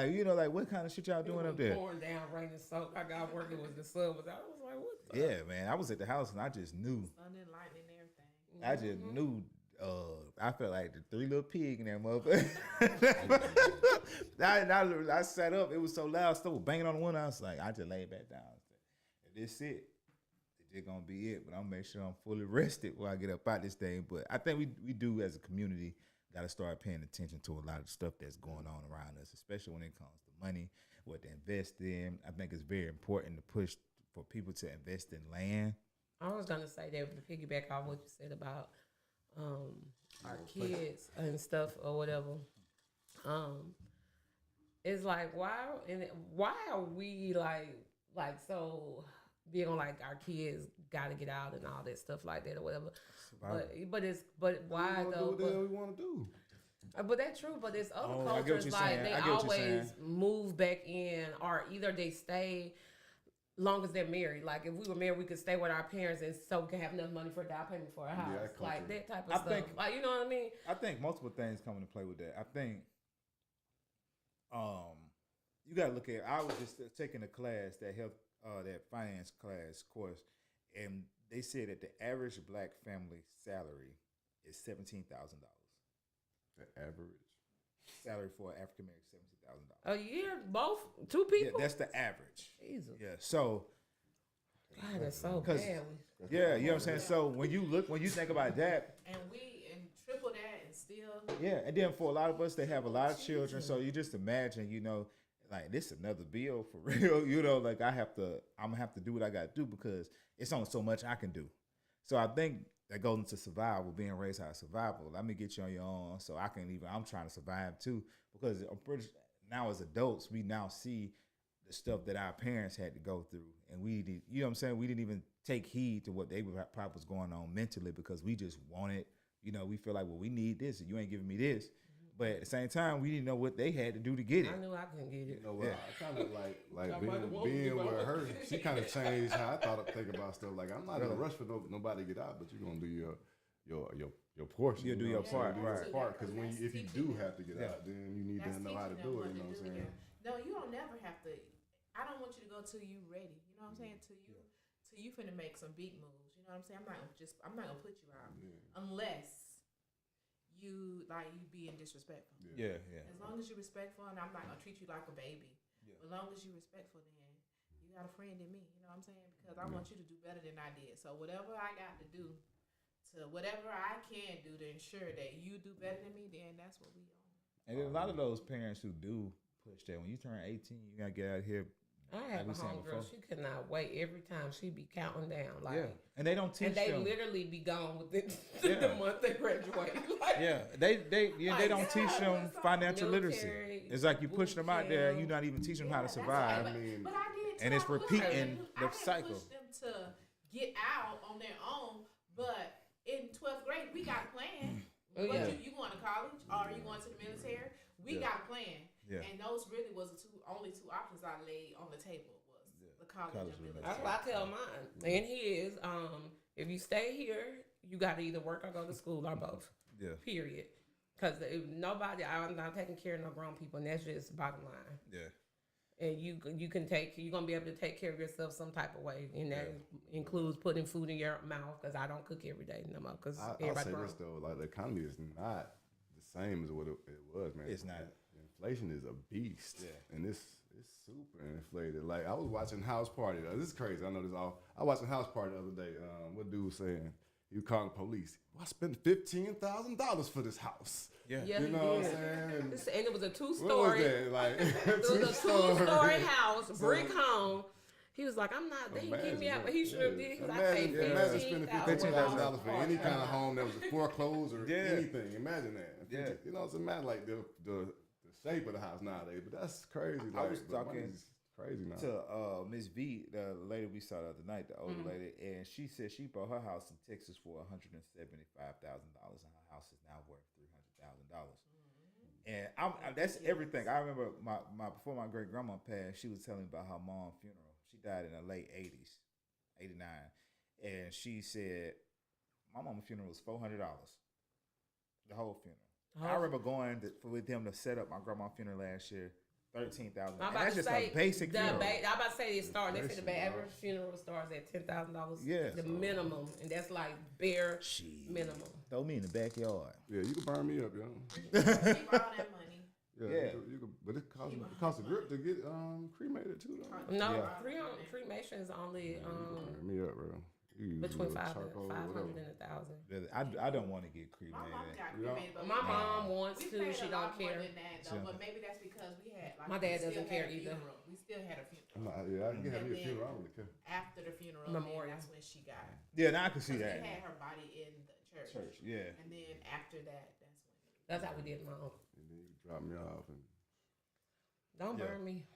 S1: you know, like what kind of shit y'all doing up there?
S3: Pouring down, rain and soak. I got working with the sun was. I was like, what? The?
S1: Yeah, man. I was at the house and I just knew.
S4: Sun and lightning and everything.
S1: I just knew. I felt like the three little pig in that motherfucker. I sat up. It was so loud. Still banging on the window. I was like, I just laid back down. If this it, it's just gonna be it. But I'm gonna make sure I'm fully rested when I get up out this thing. But I think we do as a community got to start paying attention to a lot of stuff that's going on around us, especially when it comes to money, what to invest in. I think it's very important to push for people to invest in land.
S3: I was gonna say that to piggyback off what you said about our kids and stuff or whatever. It's like why are we like so being on like our kids got to get out and all that stuff like that or whatever. But why though?
S2: What the hell we want to do?
S3: But that's true. But there's other
S1: I get what
S3: cultures
S1: you're
S3: like
S1: saying.
S3: they
S1: I get what you're
S3: always
S1: saying.
S3: move back in, or either they stay long as they're married. Like if we were married, we could stay with our parents and so we can have enough money for a down payment for a house,
S2: that
S3: like
S2: culture.
S3: that type of
S1: I
S3: stuff.
S1: think-
S3: Like you know what I mean?
S1: I think multiple things come into play with that. I think you got to look at. I was just taking a class that finance class course, and they said that the average black family salary is $17,000.
S2: The average.
S1: Salary for an African American, $17,000.
S3: A year, both two
S1: Yeah,
S3: people.
S1: that's the average.
S3: Jesus,
S1: Yeah, so
S3: God, that's so
S1: 'Cause-
S3: bad.
S1: yeah, you know what I'm saying. So when you think about that,
S4: And triple that and still.
S1: yeah, and then for a lot of us, they have a lot of children. So you just imagine, you know, like this is another bill for real. You know, like I'm gonna have to do what I gotta do because it's only so much I can do. So I think that goes into survival, being raised out of survival. Let me get you on your own, so I'm trying to survive too. Because I'm pretty now as adults, we now see the stuff that our parents had to go through, and we did. You know what I'm saying? We didn't even take heed to what they were probably was going on mentally because we just wanted. You know, we feel like, well, we need this, and you ain't giving me this. But at the same time, we didn't know what they had to do to get it.
S3: I knew I couldn't get it.
S2: You know what?
S1: Yeah.
S2: I kind of like
S3: Talk about the woman
S2: being
S3: you
S2: with
S3: want.
S2: her. She kind of changed how I think about stuff. Like I'm not in a rush for nobody to get out, but you're gonna do your portion.
S1: You'll do your part, right.
S2: Because if you do have to get out, then you need to know how to do it. You know what I'm saying?
S4: No, you don't never have to. I don't want you to go till you ready. You know what I'm saying? Till you finna make some big moves. You know what I'm saying? I'm not gonna put you out unless you being disrespectful.
S1: Yeah.
S4: As long as you're respectful, and I'm not gonna treat you like a baby.
S1: Yeah.
S4: As long as you're respectful, then you got a friend in me. You know what I'm saying? Because I want you to do better than I did. So whatever I got to do, whatever I can do to ensure that you do better than me, then that's what we on.
S1: And there's a lot of those parents who do push that. When you turn 18, you gotta get out of here.
S3: I have a homegirl. She could not wait. Every time she be counting down, like,
S1: Yeah, and they don't teach
S3: and they
S1: them.
S3: literally be gone within
S1: Yeah.
S3: the month they graduate. Like,
S1: Yeah, they
S3: Like,
S1: don't teach
S3: yeah,
S1: them
S3: it's like
S1: financial literacy.
S3: military,
S1: It's like you pushing them out there, and you're
S3: boot
S1: not even teaching them how to
S4: that's right.
S1: survive.
S2: I mean,
S4: But I did.
S1: And it's
S4: tell her,
S1: repeating
S4: look,
S1: the
S4: I
S1: cycle.
S4: didn't push them to get out on their own, but in 12th grade we got a plan.
S3: Oh,
S4: What
S3: yeah.
S4: you going to college or are you going to the military? We got a plan.
S1: Yeah.
S4: And those really was the only two options I laid on the table was the college
S1: College
S4: and
S1: and
S4: military.
S3: That's what I tell mine. And he is, if you stay here, you got to either work or go to school or both.
S1: Yeah.
S3: Period. Because if nobody, I'm not taking care of no grown people, and that's just bottom line.
S1: Yeah.
S3: And you're gonna be able to take care of yourself some type of way, and that includes putting food in your mouth. Because I don't cook every day no more. Because
S2: I'll
S3: everybody
S2: say
S3: grown.
S2: this though, like the economy is not the same as what it was, man.
S1: It's not.
S2: Inflation is a beast,
S1: Yeah.
S2: and it's super inflated. Like I was watching House Party. This is crazy. I know this all. I watched House Party the other day. What dude was saying? He was calling the police. Well, I spent $15,000 for this house.
S1: Yeah.
S3: Yeah,
S2: You
S3: he
S2: know what I'm
S3: did.
S2: saying?
S3: And it was a
S2: What was
S3: two-story.
S2: that? Like
S3: It was a two-story house, brick home. He was like, I'm not. They didn't give me out, but he should have did. He was like, I paid
S2: Imagine spending $15,000 for any kind of
S3: $15,000.
S2: home that was foreclosed or
S1: Yeah.
S2: anything. Imagine that.
S1: Yeah.
S2: You know, it's a matter like the shape of the house nowadays, but that's crazy.
S1: I
S2: Like,
S1: was
S2: the
S1: talking
S2: money's crazy now.
S1: to Miss V, the lady we saw the other night, the older lady, and she said she bought her house in Texas for $175,000, and her house is now worth $300,000. And that's everything. I remember my before my great grandma passed, she was telling me about her mom's funeral. She died in the late 80s, 89, and she said my mom's funeral was $400, the whole funeral. I remember going with them to set up my grandma's funeral last year. $13,000. That's just a basic funeral.
S3: I'm about to say it started. They said the average funeral starts at $10,000.
S1: Yeah.
S3: The minimum, and that's like bare minimum.
S1: Throw me in the backyard.
S2: Yeah, you can burn me up, yo.
S4: Keep all that money.
S1: Yeah.
S2: You could, but it costs a grip to get cremated too, though.
S3: No,
S1: Yeah.
S3: cremation is only
S2: Burn me up, bro. You
S3: between
S2: use
S3: 500
S2: charcoal,
S3: and
S2: whatever.
S3: 1,000.
S1: Really, I don't want to get
S4: My mom
S1: cremated.
S4: got cremated, but
S3: My mom wants
S4: we
S3: to.
S4: paid
S3: She
S4: a
S3: don't
S4: lot more
S3: care.
S4: than that, though, but maybe that's because we had like
S3: My dad
S4: we still
S3: doesn't
S4: had
S3: care
S4: a
S3: either.
S4: funeral. We still had a funeral.
S2: Yeah, I can have me a funeral. I don't really care.
S4: After the funeral,
S3: Memorial.
S4: then that's when she got.
S1: Yeah, now I can see
S4: They
S1: that.
S4: had her body in the church.
S1: Yeah.
S4: And then after that, that's when.
S3: That's how we did my own.
S2: And then you drop me off, and
S3: Don't
S1: Yeah.
S3: burn me.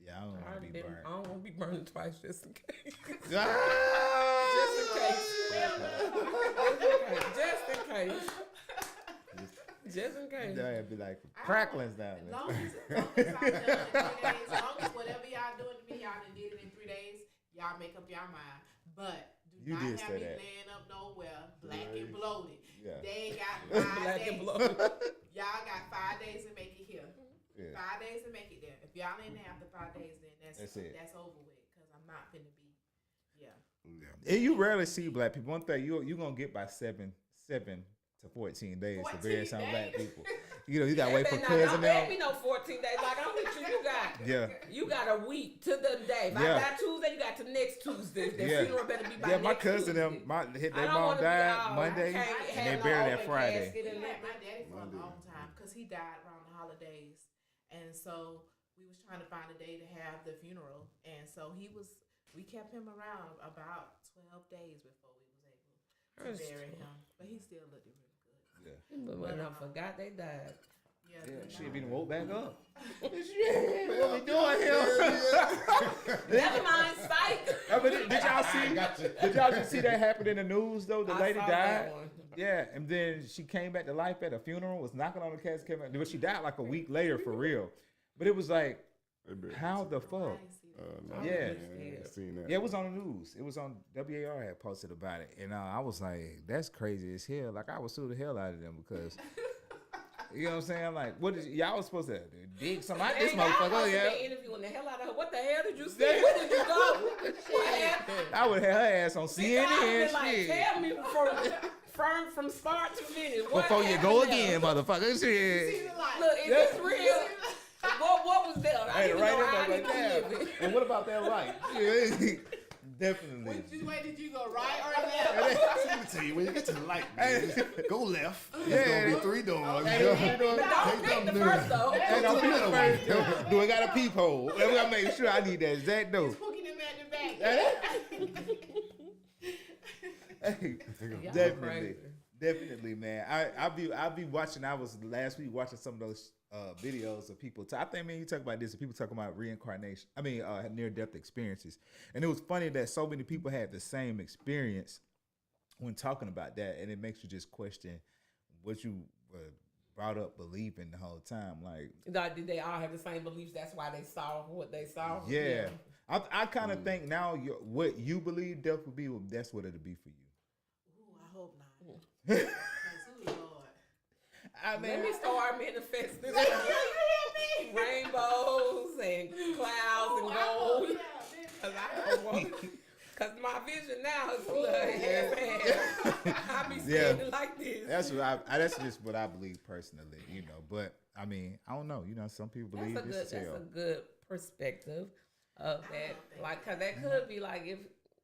S1: Yeah, I don't want to be burned.
S3: I don't want to be burned twice just in case.
S1: Ah!
S3: Just in case. Just in case. Just in case.
S1: That'd be like cracklings down
S4: As
S1: there.
S4: long as I'm done in 3 days, as long as whatever y'all doing to me, y'all done did it in 3 days, y'all make up y'all mind. But do
S1: You
S4: not
S1: did
S4: have
S1: say
S4: me
S1: that.
S4: laying up nowhere black and bloated.
S1: Yeah.
S4: They ain't got 5
S3: Black
S4: days.
S3: and bloated.
S4: Y'all got 5 days to make it here.
S1: Yeah.
S4: 5 days to make it there. If y'all ain't there after 5 days, then
S1: That's it.
S4: That's over with. Cause I'm not finna be. Yeah.
S1: And you rarely see black people. One thing you gonna get by 7 to 14 days to
S4: 14
S1: bury some black
S4: days?
S1: people. You gotta wait for
S3: Don't
S1: cousin
S3: pay
S1: them.
S3: me no 14 days. Like I'm with you.
S1: Yeah.
S3: You got a week to the day. If I
S1: Yeah.
S3: die Tuesday, you got to next Tuesday. The
S1: Yeah.
S3: funeral better be by
S1: Yeah,
S3: next
S1: my cousin
S3: Tuesday.
S1: them, their
S3: I don't
S1: mom
S3: wanna be
S1: died
S3: out.
S1: Monday,
S3: I can't
S1: and
S3: have
S1: they
S3: no
S1: buried that
S3: open
S1: Friday.
S3: casket
S4: We
S3: and
S4: had my
S3: nothing.
S4: daddy for
S2: Monday.
S4: a long time because he died around the holidays, and so we was trying to find a day to have the funeral, and so we kept him around about 12 days before we was able to bury him, but he still looked really good.
S3: But when I forgot they died.
S4: Yeah,
S1: Yeah,
S4: he
S1: she
S4: died.
S1: been woke back up. Shit, what we doing here?
S3: Never mind, psych.
S1: But did y'all see? Did y'all just see that happen in the news though? The
S3: I
S1: lady
S3: saw
S1: died.
S3: that one.
S1: Yeah, and then she came back to life at a funeral. Was knocking on the casket. Came back, but she died like a week later for real. But it was like, how the
S4: I
S1: fuck?
S4: didn't see that.
S2: No,
S1: Yeah.
S2: man, I ain't seen that.
S1: Yeah, it was on the news. It was on WAR had posted about it, and I was like, "That's crazy as hell." Like I would sue the hell out of them because, you know what I'm saying? Like, what is y'all was supposed to dig something out this
S3: And y'all
S1: motherfucker?
S3: supposed to
S1: Yeah,
S3: be interviewing the hell out of her. What the hell did you see? Where did you go? What happened?
S1: I would have her ass on
S3: I
S1: CNN.
S3: was like,
S1: Shit.
S3: tell me from start to finish. What
S1: Before you
S3: happened
S1: go
S3: there?
S1: again, motherfucker. Shit.
S4: See the light.
S3: Look, is this real? What was there? I
S1: Hey,
S3: didn't
S1: right
S3: know
S1: there,
S3: how I
S1: right
S3: need to
S1: there.
S3: live it.
S1: And what about that light? Yeah, definitely.
S4: Which way did you go, right or left?
S2: Let me tell you, when you get to the light,
S1: Hey.
S2: man, go left.
S1: Yeah.
S2: It's gonna be 3 doors.
S1: Hey,
S2: Go-
S1: you know,
S3: But don't pick the first though.
S1: Hey, don't be the first. Do I got a peephole? We gotta make sure I need that exact door.
S4: Hooking him at the back.
S1: Hey,
S3: Y'all
S1: definitely,
S3: crazy.
S1: definitely, man. I'll be watching. I was last week watching some of those videos of people. I think, man, you talk about this. And people talking about reincarnation. I mean, near-death experiences, and it was funny that so many people had the same experience when talking about that, and it makes you just question what you brought up believing the whole time. Like,
S3: Did they all have the same beliefs? That's why they saw what they saw.
S1: yeah. I kind of think now what you believe death would be, that's what it'll be for you.
S4: Ooh, I hope not. Because, ooh, Lord.
S1: I mean,
S3: Let me start manifesting
S4: You hear me?
S3: rainbows and clouds
S4: Ooh,
S3: and
S4: I hope,
S3: gold.
S4: yeah,
S3: Cause my vision now is like, yeah, man, I be standing like this.
S1: that's just what I believe personally, you know. But I mean, I don't know. You know, some people believe this
S3: That's
S1: hell.
S3: a good perspective of that. Like, cause that could be like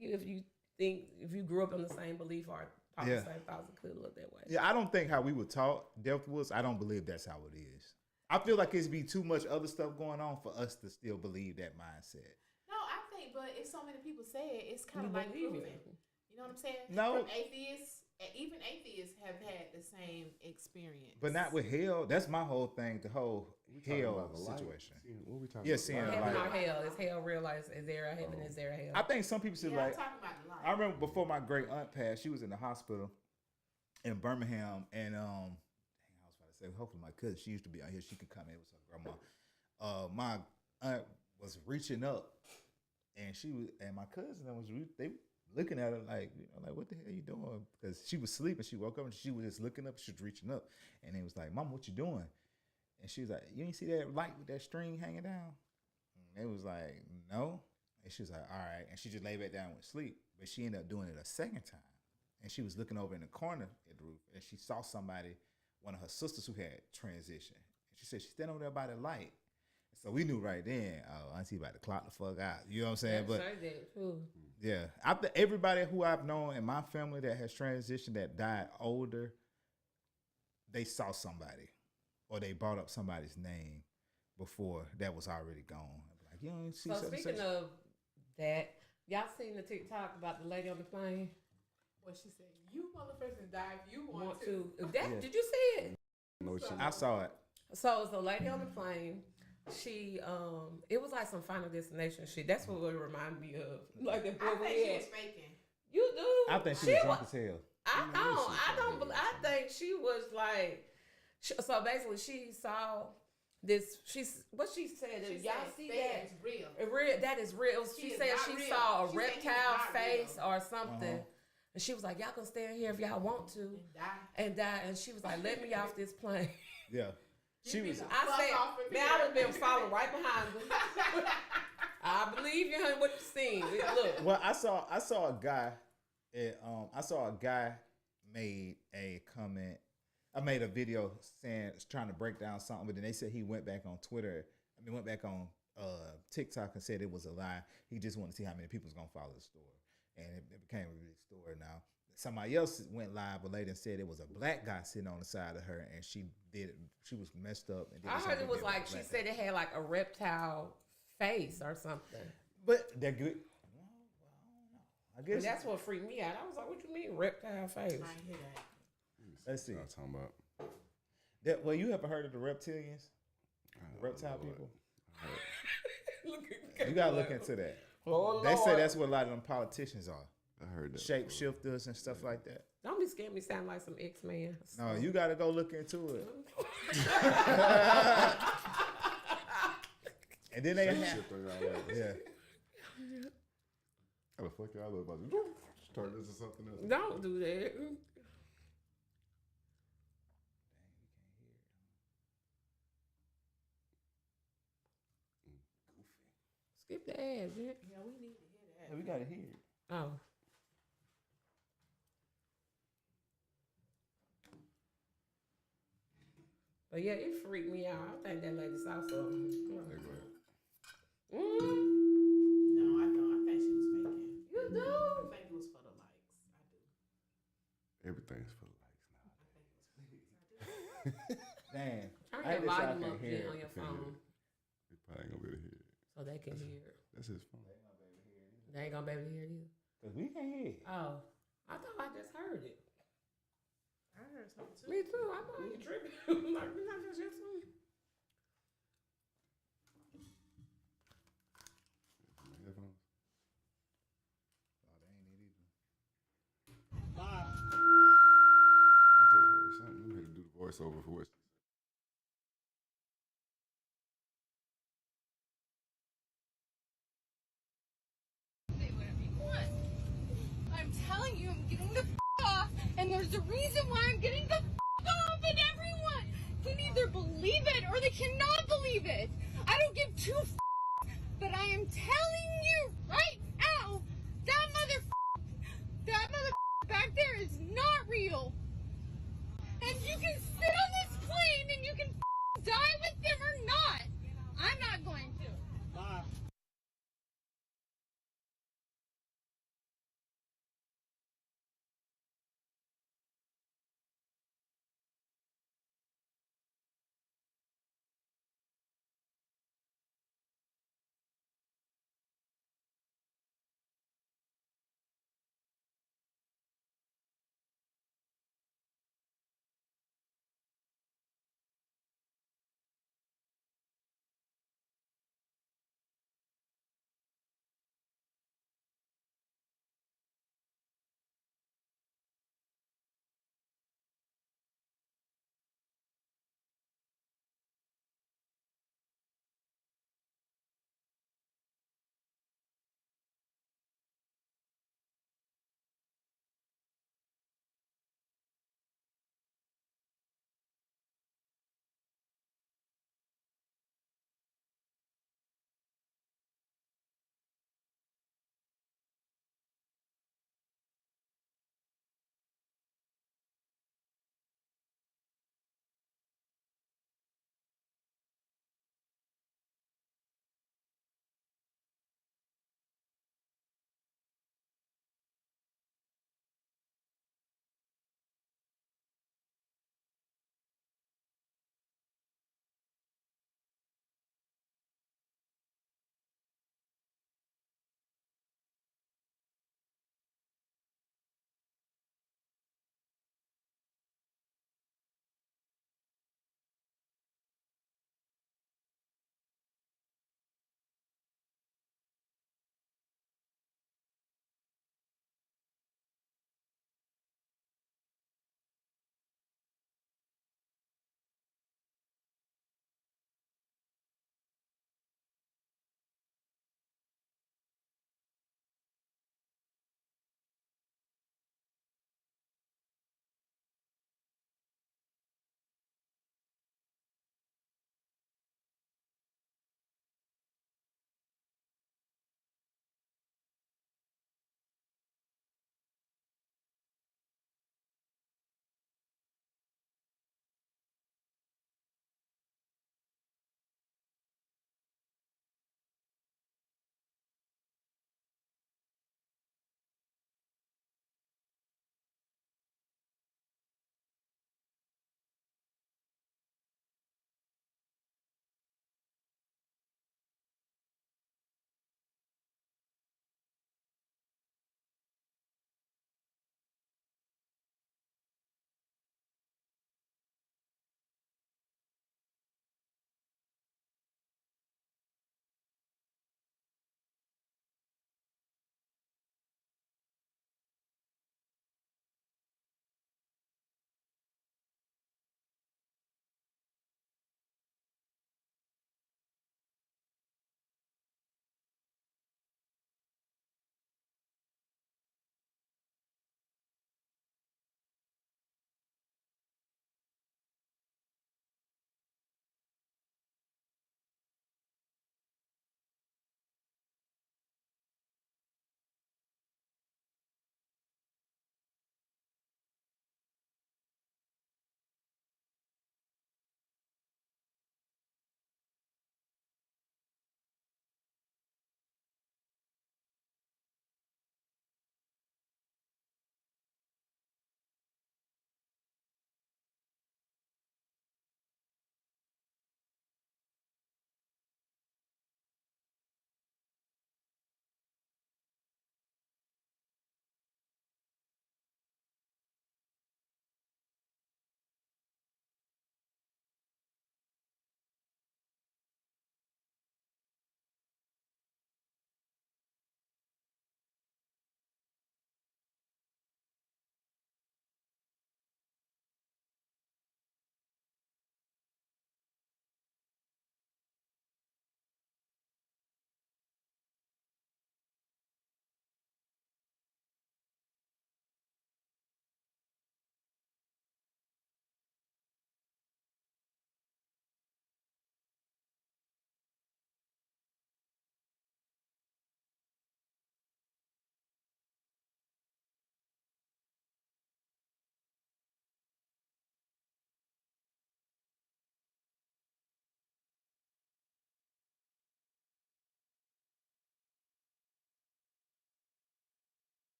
S3: if you grew up in the same belief or probably the same thoughts, it could look that way.
S1: Yeah, I don't think how we were taught death was. I don't believe that's how it is. I feel like it's be too much other stuff going on for us to still believe that mindset.
S4: No, I think, but if so many people say it, it's kind of like
S3: believe
S4: proven.
S3: it.
S4: You know what I'm saying?
S1: No.
S4: From atheists, even atheists have had the same experience.
S1: But not with hell. That's my whole thing. The whole hell situation.
S2: What we talking
S1: Yeah,
S2: about?
S1: seeing
S3: Heaven
S1: like,
S3: or hell? Is hell real? Is there a heaven? Is there a hell?
S1: I think some people should
S4: yeah, I'm
S1: like.
S4: talking about the life.
S1: I remember before my great aunt passed, she was in the hospital in Birmingham, and dang, I was about to say, hopefully my cousin, she used to be out here, she could come in with her grandma. My aunt was reaching up, and my cousin they looking at her like, you know, like, what the hell you doing? Because she was sleeping, she woke up and she was just looking up, she was reaching up, and they was like, Mom, what you doing? And she was like, you ain't see that light with that string hanging down? And they was like, no. And she was like, all right. And she just lay back down and went to sleep. But she ended up doing it a second time. And she was looking over in the corner at the roof, and she saw somebody, one of her sisters who had transitioned. And she said, she's standing over there by the light. So we knew right then, oh, Auntie about to clock the fuck out. You know what I'm saying? But yeah, everybody who I've known in my family that has transitioned, that died older, they saw somebody, or they brought up somebody's name before that was already gone. Like, you don't see.
S3: So speaking of that, y'all seen the TikTok about the lady on the plane?
S4: What she said, you motherfuckers die if you want to.
S3: Did you see it?
S2: No,
S1: I saw it.
S3: So it's a lady on the plane. She it was like some Final Destination shit. That's what it reminded me of. Like the boy
S4: I think
S3: we
S4: she
S3: had.
S4: was faking.
S3: You do?
S1: I think she was drunk as hell.
S3: I think she was like. So basically, she saw this. What she said? Y'all see that?
S4: It's real.
S3: That is real. She said
S4: not
S3: she
S4: real.
S3: saw a
S4: She said he was
S3: reptile
S4: not
S3: face
S4: real.
S3: or something. And she was like, y'all can stand here if y'all want to. And die. And she was like, let me off this plane.
S1: Yeah. She was.
S3: I said, man, I would have been following right behind her. I believe you, honey, what you seen. Look.
S1: Well, I saw a guy. Made a comment. I made a video trying to break down something, but then they said he went back on Twitter. Went back on TikTok and said it was a lie. He just wanted to see how many people was gonna follow the story, and it became a big story now. Somebody else went live but later and said it was a black guy sitting on the side of her, and she was messed up. And
S3: I heard it was like she said it had like a reptile face or something.
S1: But they're good. Well, I guess
S3: that's what freaked me out. I was like, "What you mean reptile face?"
S4: I ain't hear that.
S1: Let's see.
S2: I'm talking about.
S1: Well, you ever heard of the reptilians? The reptile people? You gotta look into that.
S3: Oh,
S1: they say that's what a lot of them politicians are.
S2: I heard that.
S1: Shapeshifters and stuff like that.
S3: Don't be scared me sound like some X-Men.
S1: No, you gotta go look into it. And then they have, yeah.
S2: How the fuck y'all look about to turn this to something else?
S3: Don't do that. Skip the ads, yeah.
S4: Yeah, we need to hear that.
S1: We gotta hear it.
S3: Oh. But yeah, it freaked me out. I think that lady saw something.
S4: No, I don't. I think she was faking.
S3: You do?
S4: I think it was for the likes. I do.
S2: Everything's for the likes now.
S4: I think it was for the likes.
S1: Damn.
S3: Turn
S1: I
S3: your
S1: just
S3: volume
S1: can't
S3: up
S1: hear
S3: then
S1: it.
S3: on your phone
S2: They probably ain't gonna be able to hear it.
S3: so they can hear it.
S2: That's his phone.
S3: They ain't gonna be able to hear it either.
S1: Cause we can't hear it.
S3: Oh, I thought I just heard it.
S4: I heard something too.
S3: Me too. I know you tripping. Like, we not just hear something.
S2: My headphones.
S1: Oh, they ain't it either.
S2: I just heard something. Them voiceover for what.
S5: Say whatever you want. I'm telling you, I'm getting the off, and there's a reason why I'm getting the off, and everyone can either believe it or they cannot believe it. I don't give two but I am telling